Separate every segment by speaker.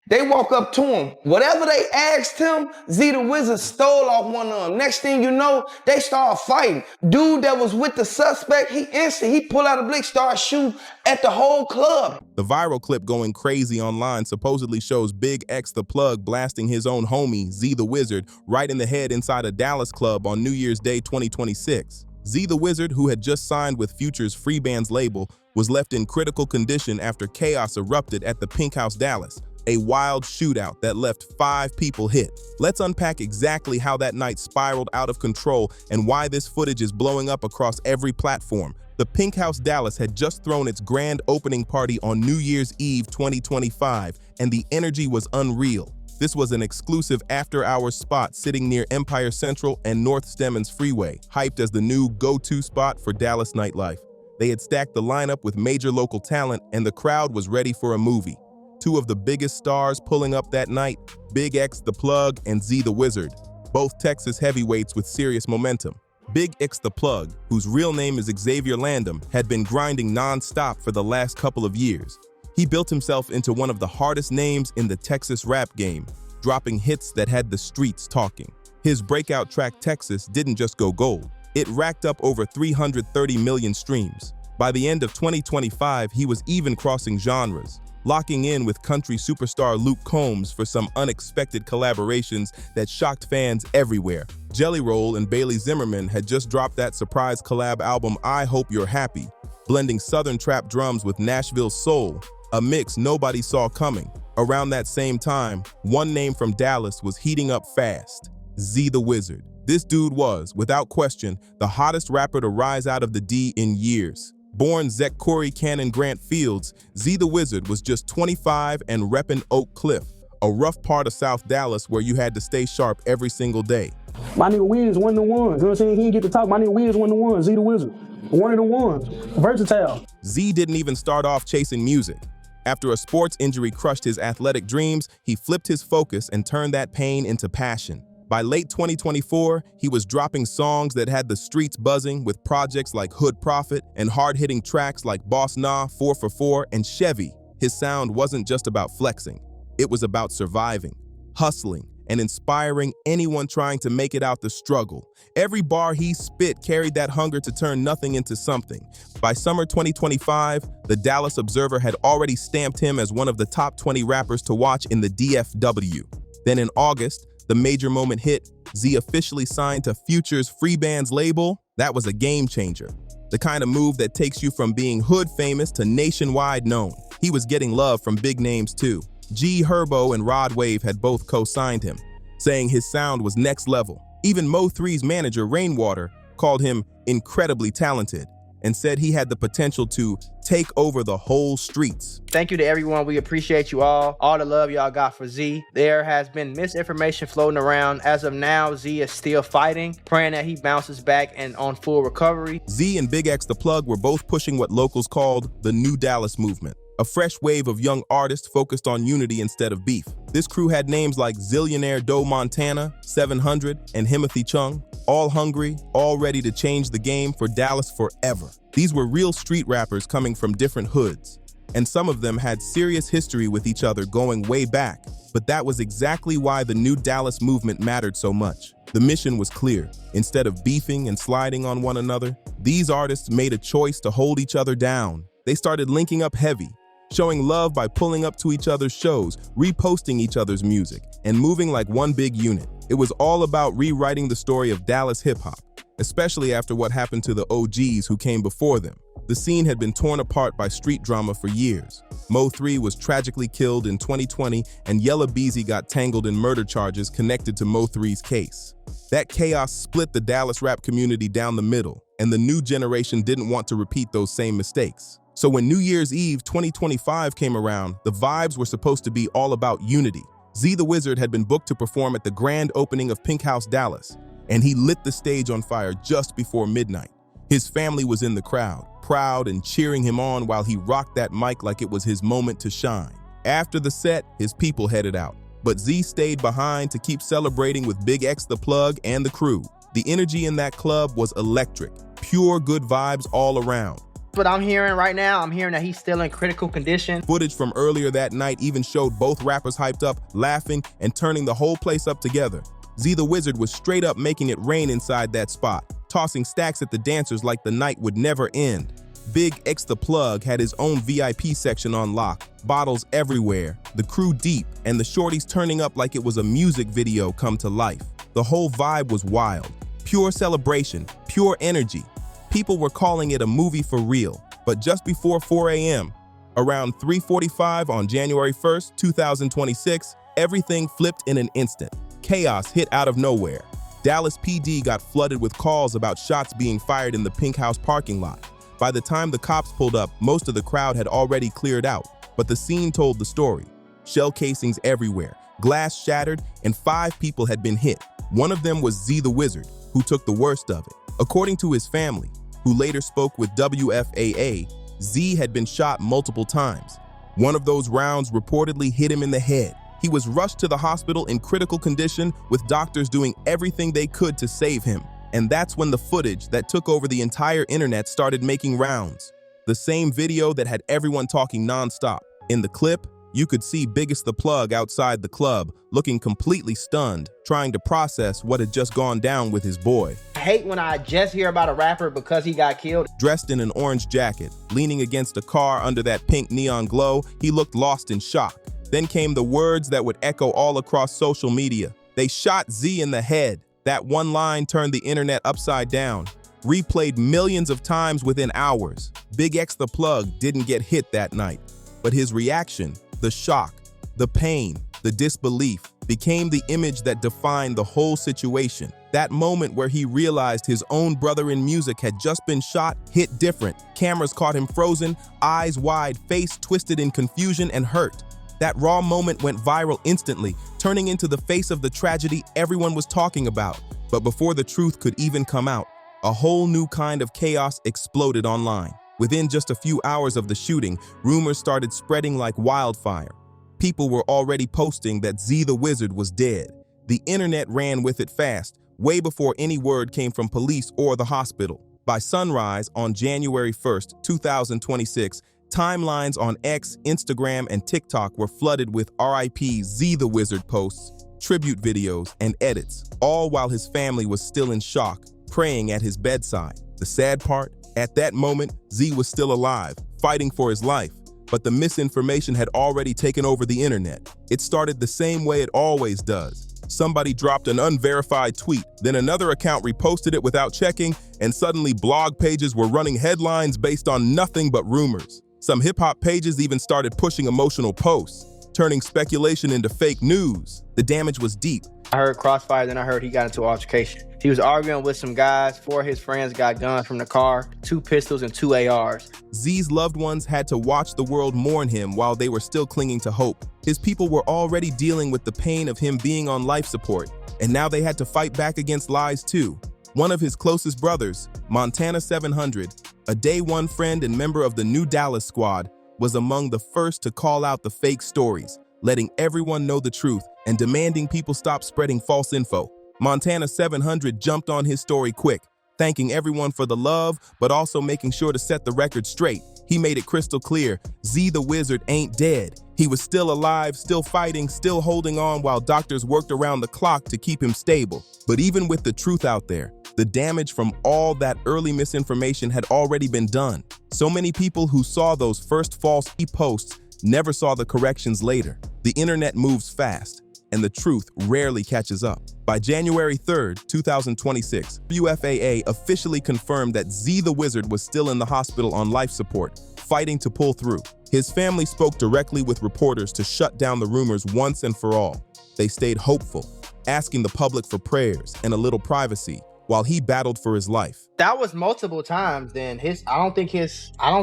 Speaker 1: They walk up to him. Whatever they asked him, ZeeTheWizard stole off one of them. Next thing you know, they start fighting. Dude that was with the suspect, he pull out a blick, start shooting at the whole club.
Speaker 2: The viral clip going crazy online supposedly shows BigXThaPlug blasting his own homie, ZeeTheWizard, right in the head inside a Dallas club on New Year's Day 2026. ZeeTheWizard, who had just signed with Future's Freebandz label, was left in critical condition after chaos erupted at the Pinkhouse Dallas, a wild shootout that left 5 people hit. Let's unpack exactly how that night spiraled out of control and why this footage is blowing up across every platform. The Pinkhouse Dallas had just thrown its grand opening party on New Year's Eve 2025, and the energy was unreal. This was an exclusive after-hours spot sitting near Empire Central and North Stemmons Freeway, hyped as the new go-to spot for Dallas nightlife. They had stacked the lineup with major local talent, and the crowd was ready for a movie. 2 of the biggest stars pulling up that night, BigXThaPlug and ZeeTheWizard, both Texas heavyweights with serious momentum. BigXThaPlug, whose real name is Xavier Landum, had been grinding non-stop for the last couple of years. He built himself into one of the hardest names in the Texas rap game, dropping hits that had the streets talking. His breakout track Texas didn't just go gold. It racked up over 330 million streams. By the end of 2025, he was even crossing genres, locking in with country superstar Luke Combs for some unexpected collaborations that shocked fans everywhere. Jelly Roll and Bailey Zimmerman had just dropped that surprise collab album I Hope You're Happy, blending Southern trap drums with Nashville soul, a mix nobody saw coming. Around that same time, one name from Dallas was heating up fast: ZeeTheWizard. This dude was, without question, the hottest rapper to rise out of the D in years. Born Zech Corey Cannon Grant Fields, ZeeTheWizard was just 25 and reppin' Oak Cliff, a rough part of South Dallas where you had to stay sharp every single day.
Speaker 3: My nigga Wiz one of the ones, you know what I'm saying? He didn't get to talk. My nigga Wiz one of the ones, ZeeTheWizard. One of the ones, versatile.
Speaker 2: Z didn't even start off chasing music. After a sports injury crushed his athletic dreams, he flipped his focus and turned that pain into passion. By late 2024, he was dropping songs that had the streets buzzing with projects like Hood Prophet and hard-hitting tracks like Boss Nah, 4 for 4, and Chevy. His sound wasn't just about flexing. It was about surviving, hustling, and inspiring anyone trying to make it out the struggle. Every bar he spit carried that hunger to turn nothing into something. By summer 2025, the Dallas Observer had already stamped him as one of the top 20 rappers to watch in the DFW. Then in August, the major moment hit. Z officially signed to Future's Freebandz label. That was a game changer. The kind of move that takes you from being hood famous to nationwide known. He was getting love from big names too. G Herbo and Rod Wave had both co-signed him, saying his sound was next level. Even Mo3's manager, Rainwater, called him incredibly talented and said he had the potential to take over the whole streets.
Speaker 4: Thank you to everyone. We appreciate you all the love y'all got for Z. There has been misinformation floating around. As of now, Z is still fighting, praying that he bounces back and on full recovery.
Speaker 2: Z and BigXThaPlug were both pushing what locals called the New Dallas movement, a fresh wave of young artists focused on unity instead of beef. This crew had names like Zillionaire Doe Montana, 700, and Himothy Chung, all hungry, all ready to change the game for Dallas forever. These were real street rappers coming from different hoods, and some of them had serious history with each other going way back, but that was exactly why the New Dallas movement mattered so much. The mission was clear. Instead of beefing and sliding on one another, these artists made a choice to hold each other down. They started linking up heavy, showing love by pulling up to each other's shows, reposting each other's music, and moving like one big unit. It was all about rewriting the story of Dallas hip-hop, especially after what happened to the OGs who came before them. The scene had been torn apart by street drama for years. Mo3 was tragically killed in 2020, and Yella Beezy got tangled in murder charges connected to Mo3's case. That chaos split the Dallas rap community down the middle, and the new generation didn't want to repeat those same mistakes. So when New Year's Eve 2025 came around, the vibes were supposed to be all about unity. ZeeTheWizard had been booked to perform at the grand opening of Pinkhouse Dallas, and he lit the stage on fire just before midnight. His family was in the crowd, proud and cheering him on while he rocked that mic like it was his moment to shine. After the set, his people headed out, but Z stayed behind to keep celebrating with BigXThaPlug and the crew. The energy in that club was electric, pure good vibes all around.
Speaker 4: What I'm hearing right now, I'm hearing that he's still in critical condition.
Speaker 2: Footage from earlier that night even showed both rappers hyped up, laughing, and turning the whole place up together. ZeeTheWizard was straight up making it rain inside that spot, tossing stacks at the dancers like the night would never end. BigXThaPlug had his own VIP section on lock, bottles everywhere, the crew deep, and the shorties turning up like it was a music video come to life. The whole vibe was wild. Pure celebration, pure energy. People were calling it a movie for real. But just before 4 a.m., around 3:45 on January 1st, 2026, everything flipped in an instant. Chaos hit out of nowhere. Dallas PD got flooded with calls about shots being fired in the Pinkhouse parking lot. By the time the cops pulled up, most of the crowd had already cleared out, but the scene told the story. Shell casings everywhere, glass shattered, and 5 people had been hit. One of them was ZeeTheWizard, who took the worst of it. According to his family, who later spoke with WFAA, Z had been shot multiple times. One of those rounds reportedly hit him in the head. He was rushed to the hospital in critical condition, with doctors doing everything they could to save him. And that's when the footage that took over the entire internet started making rounds. The same video that had everyone talking nonstop. In the clip, you could see BigXThaPlug outside the club, looking completely stunned, trying to process what had just gone down with his boy.
Speaker 4: I hate when I just hear about a rapper because he got killed.
Speaker 2: Dressed in an orange jacket, leaning against a car under that pink neon glow, he looked lost in shock. Then came the words that would echo all across social media. They shot Z in the head. That one line turned the internet upside down, replayed millions of times within hours. BigXThaPlug didn't get hit that night, but his reaction, the shock, the pain, the disbelief, became the image that defined the whole situation. That moment where he realized his own brother in music had just been shot hit different. Cameras caught him frozen, eyes wide, face twisted in confusion and hurt. That raw moment went viral instantly, turning into the face of the tragedy everyone was talking about. But before the truth could even come out, a whole new kind of chaos exploded online. Within just a few hours of the shooting, rumors started spreading like wildfire. People were already posting that ZeeTheWizard was dead. The internet ran with it fast, way before any word came from police or the hospital. By sunrise on January 1st, 2026, timelines on X, Instagram, and TikTok were flooded with RIP ZeeTheWizard posts, tribute videos, and edits, all while his family was still in shock, praying at his bedside. The sad part? At that moment, Z was still alive, fighting for his life, but the misinformation had already taken over the internet. It started the same way it always does. Somebody dropped an unverified tweet, then another account reposted it without checking, and suddenly blog pages were running headlines based on nothing but rumors. Some hip-hop pages even started pushing emotional posts, turning speculation into fake news. The damage was deep.
Speaker 4: I heard crossfire, then I heard he got into an altercation. He was arguing with some guys. 4 of his friends got guns from the car, 2 pistols and 2 ARs.
Speaker 2: Z's loved ones had to watch the world mourn him while they were still clinging to hope. His people were already dealing with the pain of him being on life support, and now they had to fight back against lies too. One of his closest brothers, Montana 700, a day one friend and member of the new Dallas squad, was among the first to call out the fake stories, letting everyone know the truth and demanding people stop spreading false info. Montana 700 jumped on his story quick, thanking everyone for the love, but also making sure to set the record straight. He made it crystal clear, ZeeTheWizard ain't dead. He was still alive, still fighting, still holding on while doctors worked around the clock to keep him stable. But even with the truth out there, the damage from all that early misinformation had already been done. So many people who saw those first false posts never saw the corrections later. The internet moves fast, and the truth rarely catches up. By January 3rd, 2026, WFAA officially confirmed that ZeeTheWizard was still in the hospital on life support, fighting to pull through. His family spoke directly with reporters to shut down the rumors once and for all. They stayed hopeful, asking the public for prayers and a little privacy while he battled for his life.
Speaker 4: That was multiple times then. I don't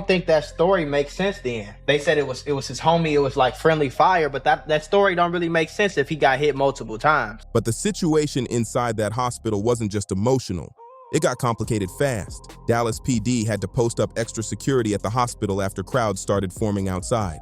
Speaker 4: think that story makes sense then. They said it was his homie, it was like friendly fire, but that story don't really make sense if he got hit multiple times.
Speaker 2: But the situation inside that hospital wasn't just emotional. It got complicated fast. Dallas PD had to post up extra security at the hospital after crowds started forming outside.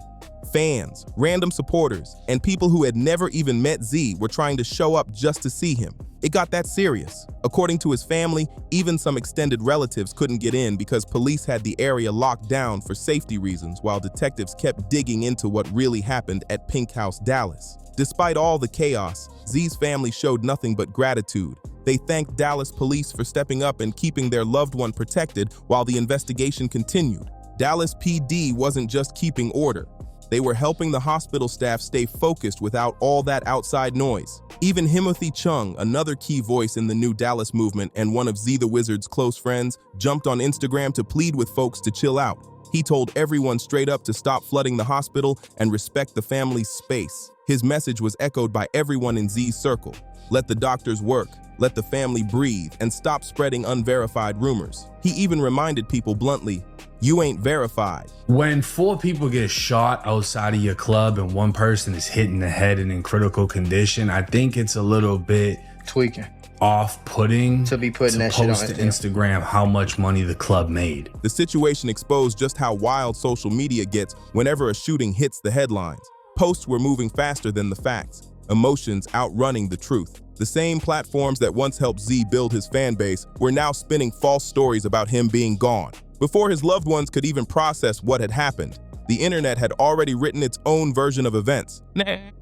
Speaker 2: Fans, random supporters, and people who had never even met Z were trying to show up just to see him. It got that serious. According to his family, even some extended relatives couldn't get in because police had the area locked down for safety reasons while detectives kept digging into what really happened at Pinkhouse Dallas. Despite all the chaos, Z's family showed nothing but gratitude. They thanked Dallas police for stepping up and keeping their loved one protected while the investigation continued. Dallas PD wasn't just keeping order. They were helping the hospital staff stay focused without all that outside noise. Even Timothy Chung, another key voice in the new Dallas movement and one of ZeeTheWizard's close friends, jumped on Instagram to plead with folks to chill out. He told everyone straight up to stop flooding the hospital and respect the family's space. His message was echoed by everyone in Z's circle. Let the doctors work, let the family breathe, and stop spreading unverified rumors. He even reminded people bluntly, "You ain't verified."
Speaker 5: When 4 people get shot outside of your club and 1 person is hit in the head and in critical condition, I think it's a little bit
Speaker 4: Tweaking.
Speaker 5: off-putting
Speaker 4: To be putting that shit on
Speaker 5: post to Instagram how much money the club made.
Speaker 2: The situation exposed just how wild social media gets whenever a shooting hits the headlines. Posts were moving faster than the facts, emotions outrunning the truth. The same platforms that once helped Z build his fan base were now spinning false stories about him being gone. Before his loved ones could even process what had happened, the internet had already written its own version of events.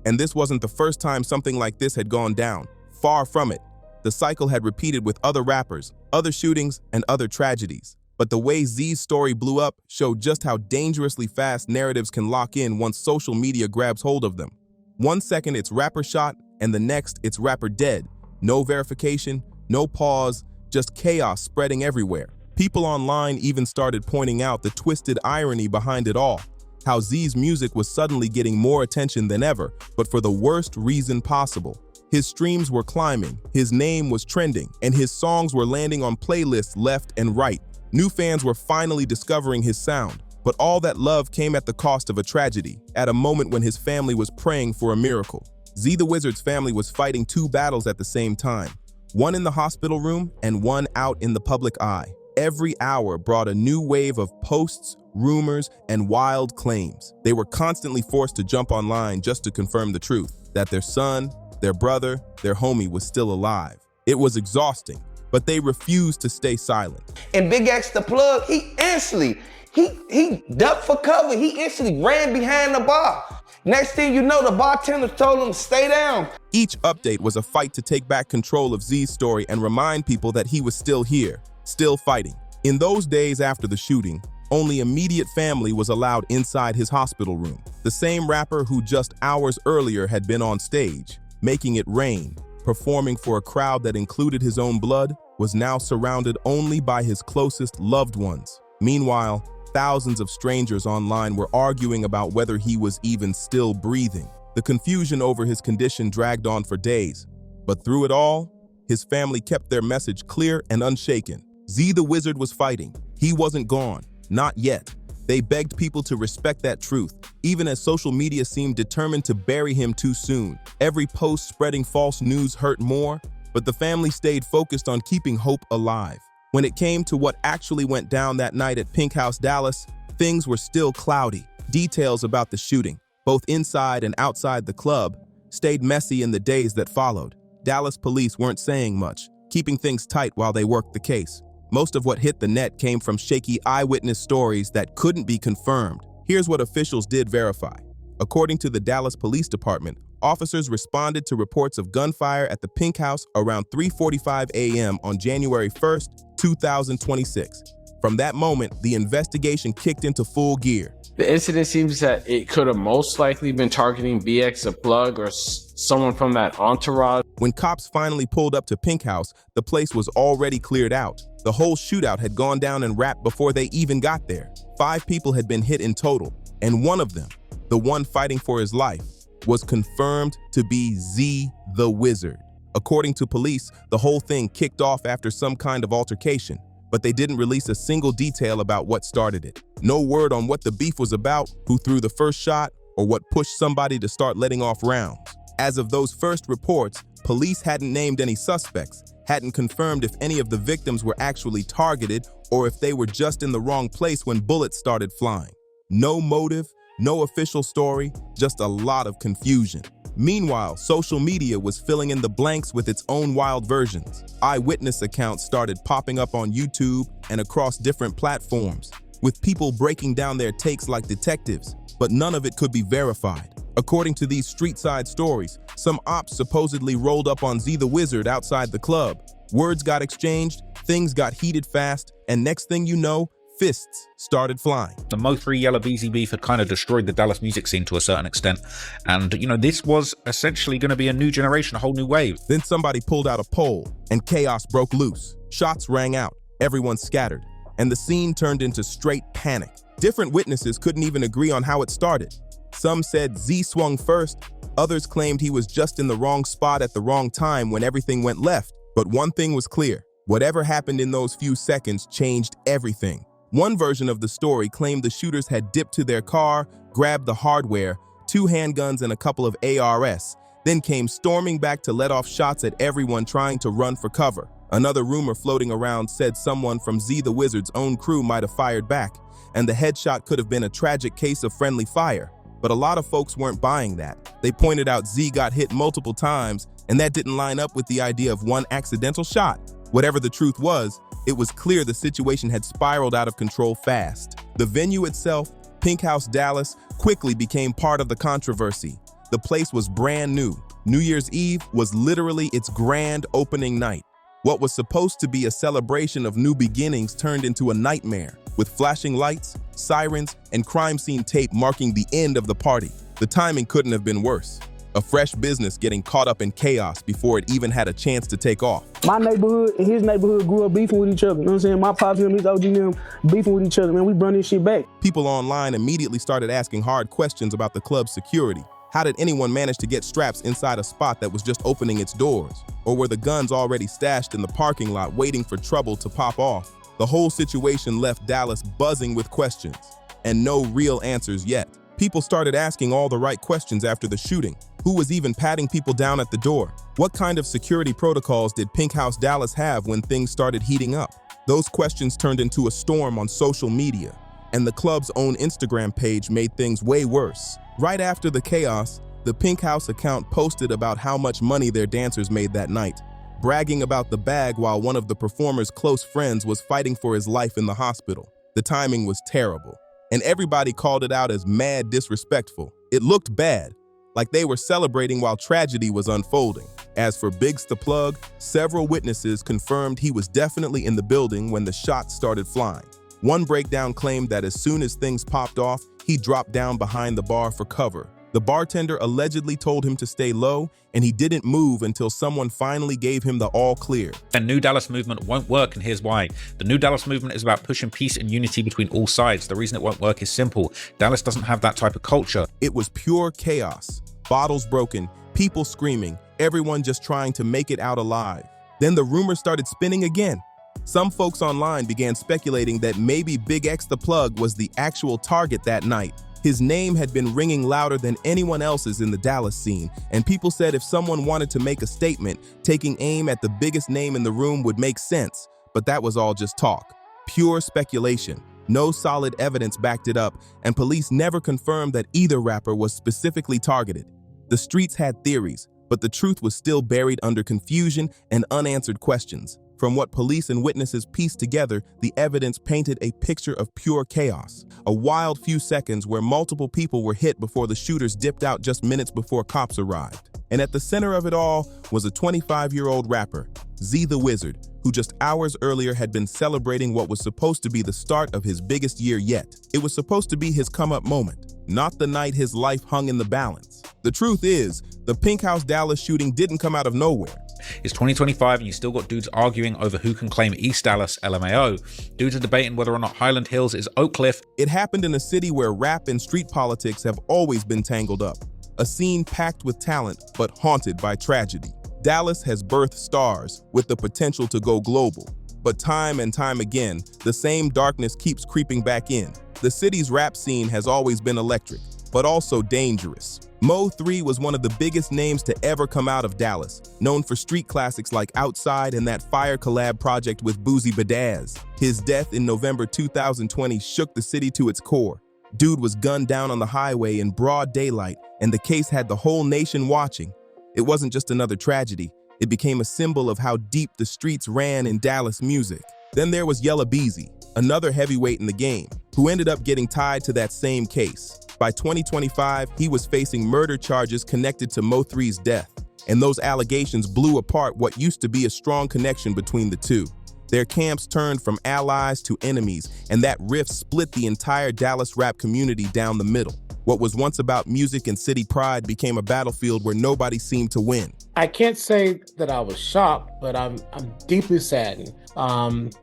Speaker 2: And this wasn't the first time something like this had gone down. Far from it. The cycle had repeated with other rappers, other shootings, and other tragedies. But the way Z's story blew up showed just how dangerously fast narratives can lock in once social media grabs hold of them. 1 second it's rapper shot, and the next it's rapper dead. No verification, no pause, just chaos spreading everywhere. People online even started pointing out the twisted irony behind it all, how Z's music was suddenly getting more attention than ever, but for the worst reason possible. His streams were climbing, his name was trending, and his songs were landing on playlists left and right. New fans were finally discovering his sound, but all that love came at the cost of a tragedy, at a moment when his family was praying for a miracle. ZeeTheWizard's family was fighting 2 battles at the same time, one in the hospital room and one out in the public eye. Every hour brought a new wave of posts, rumors, and wild claims. They were constantly forced to jump online just to confirm the truth, that their son, their brother, their homie was still alive. It was exhausting, but they refused to stay silent.
Speaker 1: And BigXThaPlug, he instantly, he ducked for cover. He instantly ran behind the bar. Next thing you know, the bartender told him to stay down.
Speaker 2: Each update was a fight to take back control of Z's story and remind people that he was still here, still fighting. In those days after the shooting, only immediate family was allowed inside his hospital room. The same rapper who just hours earlier had been on stage, making it rain, performing for a crowd that included his own blood, was now surrounded only by his closest loved ones. Meanwhile, thousands of strangers online were arguing about whether he was even still breathing. The confusion over his condition dragged on for days, but through it all, his family kept their message clear and unshaken. ZeeTheWizard was fighting. He wasn't gone, not yet. They begged people to respect that truth, even as social media seemed determined to bury him too soon. Every post spreading false news hurt more, but the family stayed focused on keeping hope alive. When it came to what actually went down that night at Pinkhouse Dallas, things were still cloudy. Details about the shooting, both inside and outside the club, stayed messy in the days that followed. Dallas police weren't saying much, keeping things tight while they worked the case. Most of what hit the net came from shaky eyewitness stories that couldn't be confirmed. Here's what officials did verify. According to the Dallas Police Department, officers responded to reports of gunfire at the Pink House around 3:45 a.m. on January 1st, 2026. From that moment, the investigation kicked into full gear.
Speaker 6: The incident seems that it could have most likely been targeting BigXThaPlug or someone from that entourage.
Speaker 2: When cops finally pulled up to Pinkhouse, the place was already cleared out. The whole shootout had gone down in rap before they even got there. 5 people had been hit in total, and one of them, the one fighting for his life, was confirmed to be ZeeTheWizard. According to police, the whole thing kicked off after some kind of altercation, but they didn't release a single detail about what started it. No word on what the beef was about, who threw the first shot, or what pushed somebody to start letting off rounds. As of those first reports, police hadn't named any suspects, hadn't confirmed if any of the victims were actually targeted or if they were just in the wrong place when bullets started flying. No motive, no official story, just a lot of confusion. Meanwhile, social media was filling in the blanks with its own wild versions. Eyewitness accounts started popping up on YouTube and across different platforms, with people breaking down their takes like detectives, but none of it could be verified. According to these street-side stories, some ops supposedly rolled up on ZeeTheWizard outside the club. Words got exchanged, things got heated fast, and next thing you know, fists started flying.
Speaker 7: The Mo3 Yella BZ beef had kind of destroyed the Dallas music scene to a certain extent. And, this was essentially going to be a new generation, a whole new wave.
Speaker 2: Then somebody pulled out a pole, and chaos broke loose. Shots rang out, everyone scattered, and the scene turned into straight panic. Different witnesses couldn't even agree on how it started. Some said Z swung first, others claimed he was just in the wrong spot at the wrong time when everything went left. But one thing was clear, whatever happened in those few seconds changed everything. One version of the story claimed the shooters had dipped to their car, grabbed the hardware, 2 handguns and a couple of ARs, then came storming back to let off shots at everyone trying to run for cover. Another rumor floating around said someone from ZeeTheWizard's own crew might have fired back, and the headshot could have been a tragic case of friendly fire. But a lot of folks weren't buying that. They pointed out Z got hit multiple times, and that didn't line up with the idea of one accidental shot. Whatever the truth was, it was clear the situation had spiraled out of control fast. The venue itself, Pinkhouse Dallas, quickly became part of the controversy. The place was brand new. New Year's Eve was literally its grand opening night. What was supposed to be a celebration of new beginnings turned into a nightmare, with flashing lights, sirens, and crime scene tape marking the end of the party. The timing couldn't have been worse. A fresh business getting caught up in chaos before it even had a chance to take off.
Speaker 3: My neighborhood and his neighborhood grew up beefing with each other. You know what I'm saying? My pops and his OG them beefing with each other. Man, we brought this shit back.
Speaker 2: People online immediately started asking hard questions about the club's security. How did anyone manage to get straps inside a spot that was just opening its doors? Or were the guns already stashed in the parking lot waiting for trouble to pop off? The whole situation left Dallas buzzing with questions, and no real answers yet. People started asking all the right questions after the shooting. Who was even patting people down at the door? What kind of security protocols did Pinkhouse Dallas have when things started heating up? Those questions turned into a storm on social media, and the club's own Instagram page made things way worse. Right after the chaos, the Pinkhouse account posted about how much money their dancers made that night, bragging about the bag while one of the performers' close friends was fighting for his life in the hospital. The timing was terrible, and everybody called it out as mad disrespectful. It looked bad, like they were celebrating while tragedy was unfolding. As for BigXThaPlug, several witnesses confirmed he was definitely in the building when the shots started flying. One breakdown claimed that as soon as things popped off, he dropped down behind the bar for cover. The bartender allegedly told him to stay low, and he didn't move until someone finally gave him the all clear.
Speaker 7: The New Dallas movement won't work, and here's why. The New Dallas movement is about pushing peace and unity between all sides. The reason it won't work is simple. Dallas doesn't have that type of culture.
Speaker 2: It was pure chaos. Bottles broken, people screaming, everyone just trying to make it out alive. Then the rumors started spinning again. Some folks online began speculating that maybe BigXThaPlug was the actual target that night. His name had been ringing louder than anyone else's in the Dallas scene, and people said if someone wanted to make a statement, taking aim at the biggest name in the room would make sense, but that was all just talk. Pure speculation. No solid evidence backed it up, and police never confirmed that either rapper was specifically targeted. The streets had theories, but the truth was still buried under confusion and unanswered questions. From what police and witnesses pieced together, the evidence painted a picture of pure chaos. A wild few seconds where multiple people were hit before the shooters dipped out just minutes before cops arrived. And at the center of it all was a 25-year-old rapper, ZeeTheWizard, who just hours earlier had been celebrating what was supposed to be the start of his biggest year yet. It was supposed to be his come-up moment, not the night his life hung in the balance. The truth is, the Pinkhouse Dallas shooting didn't come out of nowhere.
Speaker 7: It's 2025 and you still got dudes arguing over who can claim East Dallas, LMAO. Dudes are debating whether or not Highland Hills is Oak Cliff.
Speaker 2: It happened in a city where rap and street politics have always been tangled up. A scene packed with talent, but haunted by tragedy. Dallas has birthed stars with the potential to go global. But time and time again, the same darkness keeps creeping back in. The city's rap scene has always been electric, but also dangerous. Mo3 was one of the biggest names to ever come out of Dallas, known for street classics like Outside and that fire collab project with Boozy Badazz. His death in November 2020 shook the city to its core. Dude was gunned down on the highway in broad daylight, and the case had the whole nation watching. It wasn't just another tragedy. It became a symbol of how deep the streets ran in Dallas music. Then there was Yella Beezy, another heavyweight in the game, who ended up getting tied to that same case. By 2025, he was facing murder charges connected to Mo3's death, and those allegations blew apart what used to be a strong connection between the two. Their camps turned from allies to enemies, and that rift split the entire Dallas rap community down the middle. What was once about music and city pride became a battlefield where nobody seemed to win.
Speaker 8: I can't say that I was shocked, but I'm deeply saddened.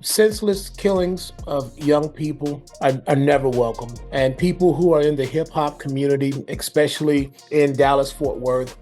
Speaker 8: Senseless killings of young people are never welcome. And people who are in the hip hop community, especially in Dallas-Fort Worth,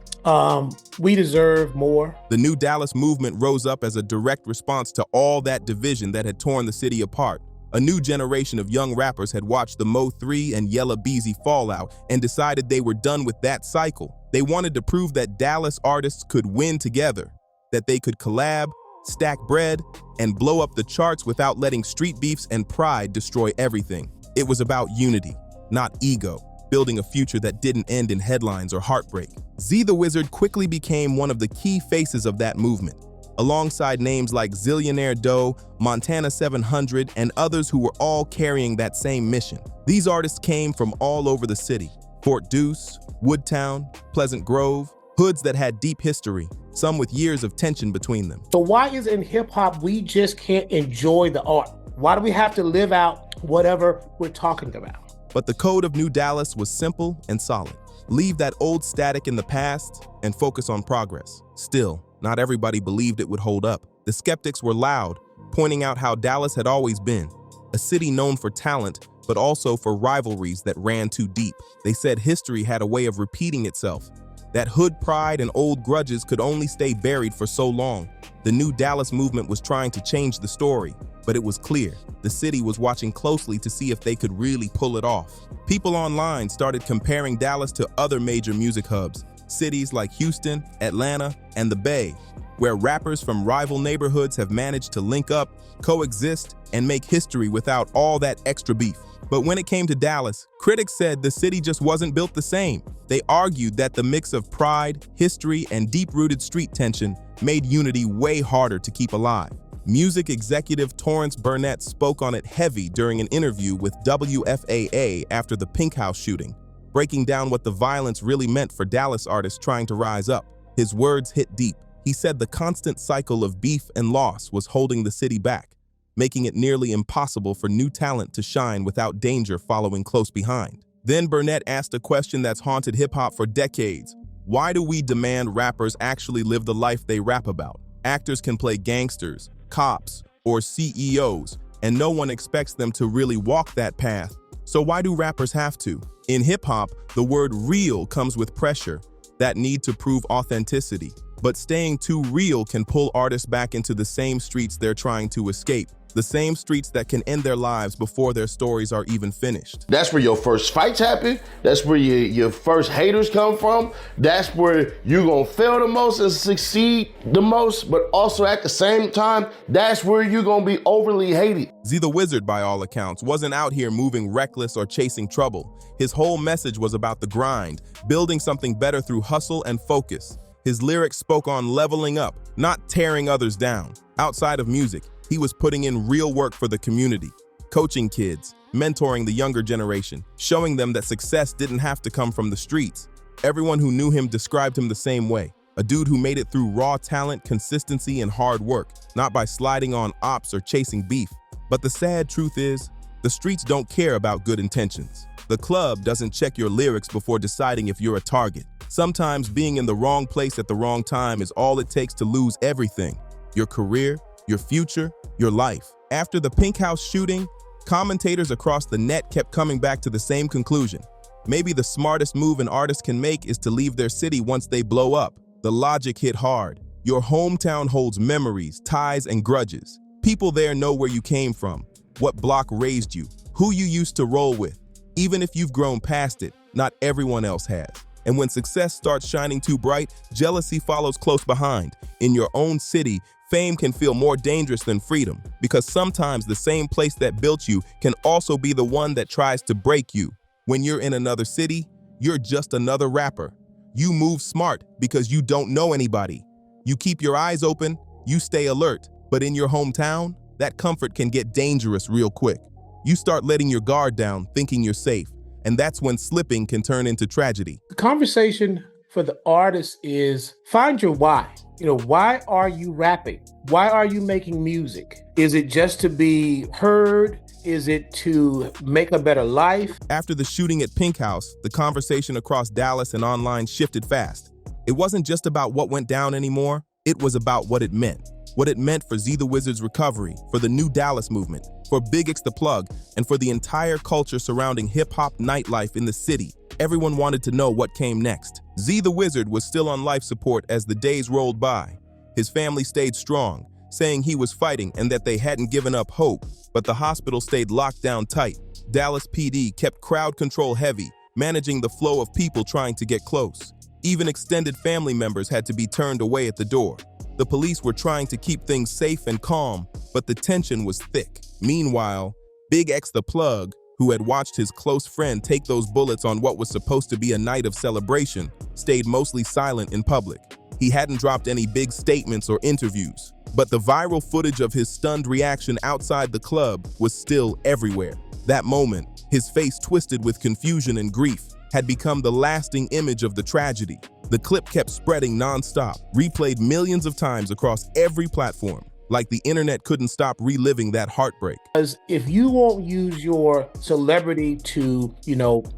Speaker 8: we deserve more.
Speaker 2: The new Dallas movement rose up as a direct response to all that division that had torn the city apart. A new generation of young rappers had watched the Mo3 and Yella Beezy fallout and decided they were done with that cycle. They wanted to prove that Dallas artists could win together, that they could collab, stack bread, and blow up the charts without letting street beefs and pride destroy everything. It was about unity, not ego, building a future that didn't end in headlines or heartbreak. ZeeTheWizard quickly became one of the key faces of that movement, alongside names like Zillionaire Doe, Montana 700, and others who were all carrying that same mission. These artists came from all over the city: Fort Deuce, Woodtown, Pleasant Grove, hoods that had deep history, some with years of tension between them.
Speaker 8: So why is in hip hop we just can't enjoy the art? Why do we have to live out whatever we're talking about?
Speaker 2: But the code of New Dallas was simple and solid. Leave that old static in the past and focus on progress. Still, not everybody believed it would hold up. The skeptics were loud, pointing out how Dallas had always been a city known for talent, but also for rivalries that ran too deep. They said history had a way of repeating itself, that hood pride and old grudges could only stay buried for so long. The new Dallas movement was trying to change the story, but it was clear the city was watching closely to see if they could really pull it off. People online started comparing Dallas to other major music hubs, cities like Houston, Atlanta, and the Bay, where rappers from rival neighborhoods have managed to link up, coexist, and make history without all that extra beef. But when it came to Dallas, critics said the city just wasn't built the same. They argued that the mix of pride, history, and deep-rooted street tension made unity way harder to keep alive. Music executive Torrance Burnett spoke on it heavy during an interview with WFAA after the Pinkhouse shooting, breaking down what the violence really meant for Dallas artists trying to rise up. His words hit deep. He said the constant cycle of beef and loss was holding the city back, making it nearly impossible for new talent to shine without danger following close behind. Then Burnett asked a question that's haunted hip-hop for decades. Why do we demand rappers actually live the life they rap about? Actors can play gangsters, cops, or CEOs, and no one expects them to really walk that path. So why do rappers have to? In hip-hop, the word real comes with pressure, that need to prove authenticity. But staying too real can pull artists back into the same streets they're trying to escape, the same streets that can end their lives before their stories are even finished.
Speaker 9: That's where your first fights happen. That's where your first haters come from. That's where you're gonna fail the most and succeed the most, but also at the same time, that's where you're gonna be overly hated.
Speaker 2: ZeeTheWizard, by all accounts, wasn't out here moving reckless or chasing trouble. His whole message was about the grind, building something better through hustle and focus. His lyrics spoke on leveling up, not tearing others down. Outside of music, he was putting in real work for the community, coaching kids, mentoring the younger generation, showing them that success didn't have to come from the streets. Everyone who knew him described him the same way, a dude who made it through raw talent, consistency, and hard work, not by sliding on ops or chasing beef. But the sad truth is, the streets don't care about good intentions. The club doesn't check your lyrics before deciding if you're a target. Sometimes being in the wrong place at the wrong time is all it takes to lose everything: your career, your future, your life. After the Pinkhouse shooting, commentators across the net kept coming back to the same conclusion. Maybe the smartest move an artist can make is to leave their city once they blow up. The logic hit hard. Your hometown holds memories, ties, and grudges. People there know where you came from, what block raised you, who you used to roll with. Even if you've grown past it, not everyone else has. And when success starts shining too bright, jealousy follows close behind. In your own city, fame can feel more dangerous than freedom, because sometimes the same place that built you can also be the one that tries to break you. When you're in another city, You're just another rapper. You move smart because you don't know anybody. You keep your eyes open, you stay alert, but in your hometown, that comfort can get dangerous real quick. You start letting your guard down, thinking you're safe, and that's when slipping can turn into tragedy.
Speaker 8: The conversation for the artist is find your why. Why are you rapping? Why are you making music? Is it just to be heard? Is it to make a better life?
Speaker 2: After the shooting at Pinkhouse, the conversation across Dallas and online shifted fast. It wasn't just about what went down anymore, it was about what it meant. What it meant for ZeeTheWizard's recovery, for the new Dallas movement, for BigXThaPlug, and for the entire culture surrounding hip-hop nightlife in the city. Everyone wanted to know what came next. ZeeTheWizard was still on life support as the days rolled by. His family stayed strong, saying he was fighting and that they hadn't given up hope, but the hospital stayed locked down tight. Dallas PD kept crowd control heavy, managing the flow of people trying to get close. Even extended family members had to be turned away at the door. The police were trying to keep things safe and calm, but the tension was thick. Meanwhile, BigXThaPlug, who had watched his close friend take those bullets on what was supposed to be a night of celebration, stayed mostly silent in public. He hadn't dropped any big statements or interviews, but the viral footage of his stunned reaction outside the club was still everywhere. That moment, his face twisted with confusion and grief, had become the lasting image of the tragedy. The clip kept spreading non-stop, replayed millions of times across every platform, like the internet couldn't stop reliving that heartbreak.
Speaker 8: Because if you won't use your celebrity to,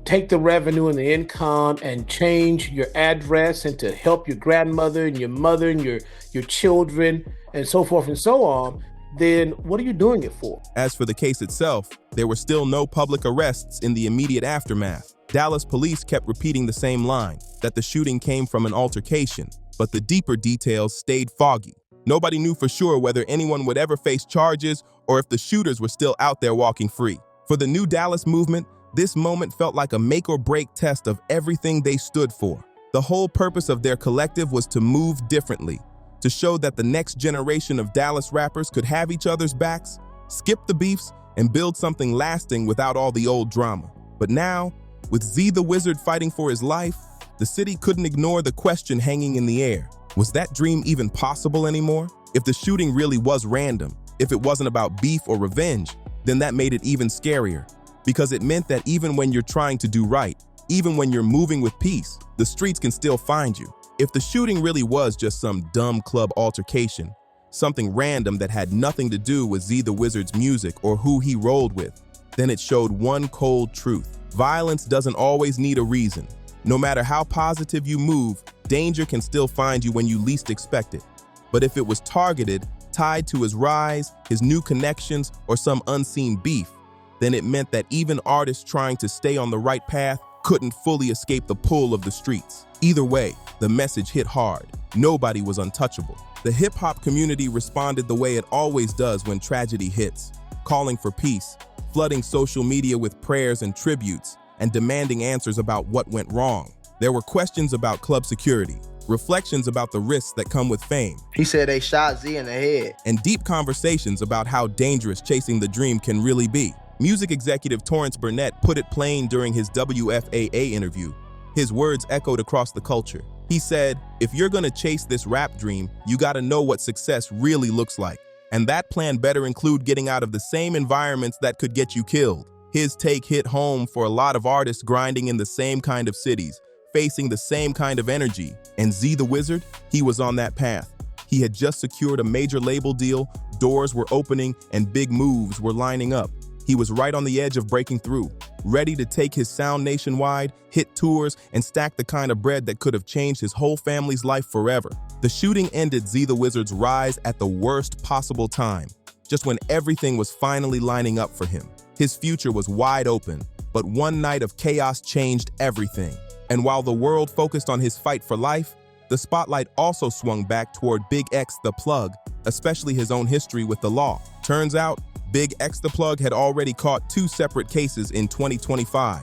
Speaker 8: take the revenue and the income and change your address and to help your grandmother and your mother and your children and so forth and so on, then what are you doing it for?
Speaker 2: As for the case itself, there were still no public arrests in the immediate aftermath. Dallas police kept repeating the same line, that the shooting came from an altercation, but the deeper details stayed foggy. Nobody knew for sure whether anyone would ever face charges or if the shooters were still out there walking free. For the new Dallas movement, this moment felt like a make-or-break test of everything they stood for. The whole purpose of their collective was to move differently, to show that the next generation of Dallas rappers could have each other's backs, skip the beefs, and build something lasting without all the old drama. But now, with ZeeTheWizard fighting for his life, the city couldn't ignore the question hanging in the air. Was that dream even possible anymore? If the shooting really was random, if it wasn't about beef or revenge, then that made it even scarier. Because it meant that even when you're trying to do right, even when you're moving with peace, the streets can still find you. If the shooting really was just some dumb club altercation, something random that had nothing to do with ZeeTheWizard's music or who he rolled with, then it showed one cold truth. Violence doesn't always need a reason. No matter how positive you move, danger can still find you when you least expect it. But if it was targeted, tied to his rise, his new connections, or some unseen beef, then it meant that even artists trying to stay on the right path couldn't fully escape the pull of the streets. Either way, the message hit hard. Nobody was untouchable. The hip-hop community responded the way it always does when tragedy hits, calling for peace, flooding social media with prayers and tributes, and demanding answers about what went wrong. There were questions about club security, reflections about the risks that come with fame.
Speaker 4: He said they shot Z in the head.
Speaker 2: And deep conversations about how dangerous chasing the dream can really be. Music executive Torrance Burnett put it plain during his WFAA interview. His words echoed across the culture. He said, "If you're gonna chase this rap dream, you gotta know what success really looks like. And that plan better include getting out of the same environments that could get you killed." His take hit home for a lot of artists grinding in the same kind of cities, facing the same kind of energy. And ZeeTheWizard, he was on that path. He had just secured a major label deal, doors were opening, and big moves were lining up. He was right on the edge of breaking through, ready to take his sound nationwide, hit tours, and stack the kind of bread that could have changed his whole family's life forever. The shooting ended ZeeTheWizard's rise at the worst possible time, just when everything was finally lining up for him. His future was wide open, but one night of chaos changed everything. And while the world focused on his fight for life, the spotlight also swung back toward BigXThaPlug, especially his own history with the law. Turns out, BigXThaPlug had already caught two separate cases in 2025,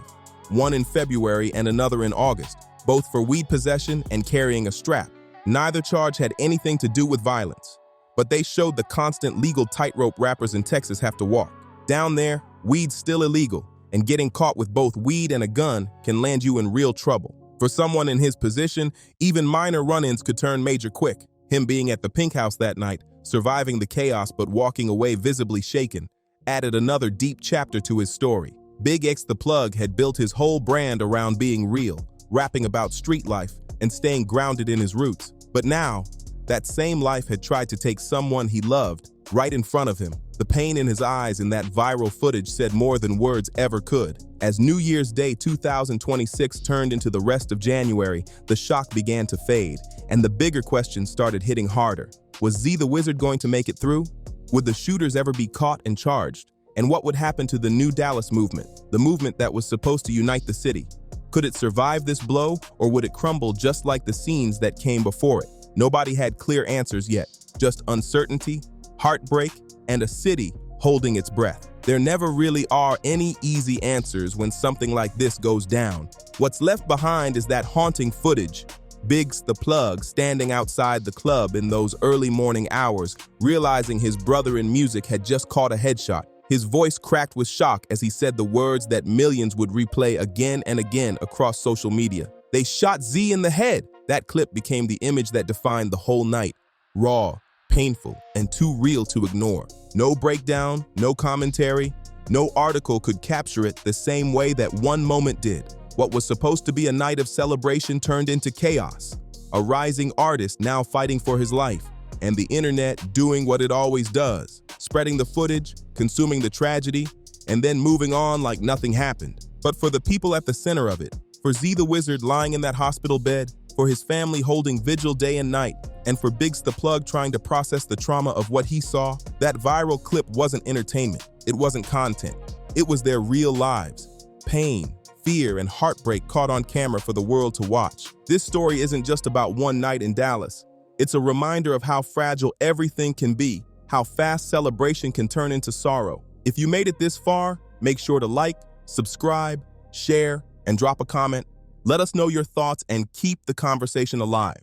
Speaker 2: one in February and another in August, both for weed possession and carrying a strap. Neither charge had anything to do with violence, but they showed the constant legal tightrope rappers in Texas have to walk. Down there, weed's still illegal, and getting caught with both weed and a gun can land you in real trouble. For someone in his position, even minor run-ins could turn major quick. Him being at the Pinkhouse that night, surviving the chaos but walking away visibly shaken, added another deep chapter to his story. BigXThaPlug had built his whole brand around being real, rapping about street life and staying grounded in his roots. But now, that same life had tried to take someone he loved right in front of him. The pain in his eyes in that viral footage said more than words ever could. As New Year's Day 2026 turned into the rest of January, the shock began to fade, and the bigger questions started hitting harder. Was ZeeTheWizard going to make it through? Would the shooters ever be caught and charged? And what would happen to the new Dallas movement, the movement that was supposed to unite the city? Could it survive this blow, or would it crumble just like the scenes that came before it? Nobody had clear answers yet, just uncertainty, heartbreak, and a city holding its breath. There never really are any easy answers when something like this goes down. What's left behind is that haunting footage. BigXThaPlug standing outside the club in those early morning hours, realizing his brother in music had just caught a headshot. His voice cracked with shock as he said the words that millions would replay again and again across social media. They shot Z in the head. That clip became the image that defined the whole night. Raw, painful, and too real to ignore. No breakdown, no commentary, no article could capture it the same way that one moment did. What was supposed to be a night of celebration turned into chaos. A rising artist now fighting for his life, and the internet doing what it always does, spreading the footage, consuming the tragedy, and then moving on like nothing happened. But for the people at the center of it, for ZeeTheWizard lying in that hospital bed, for his family holding vigil day and night, and for BigXThaPlug trying to process the trauma of what he saw, that viral clip wasn't entertainment. It wasn't content. It was their real lives. Pain, fear, and heartbreak caught on camera for the world to watch. This story isn't just about one night in Dallas. It's a reminder of how fragile everything can be, how fast celebration can turn into sorrow. If you made it this far, make sure to like, subscribe, share, and drop a comment. Let us know your thoughts and keep the conversation alive.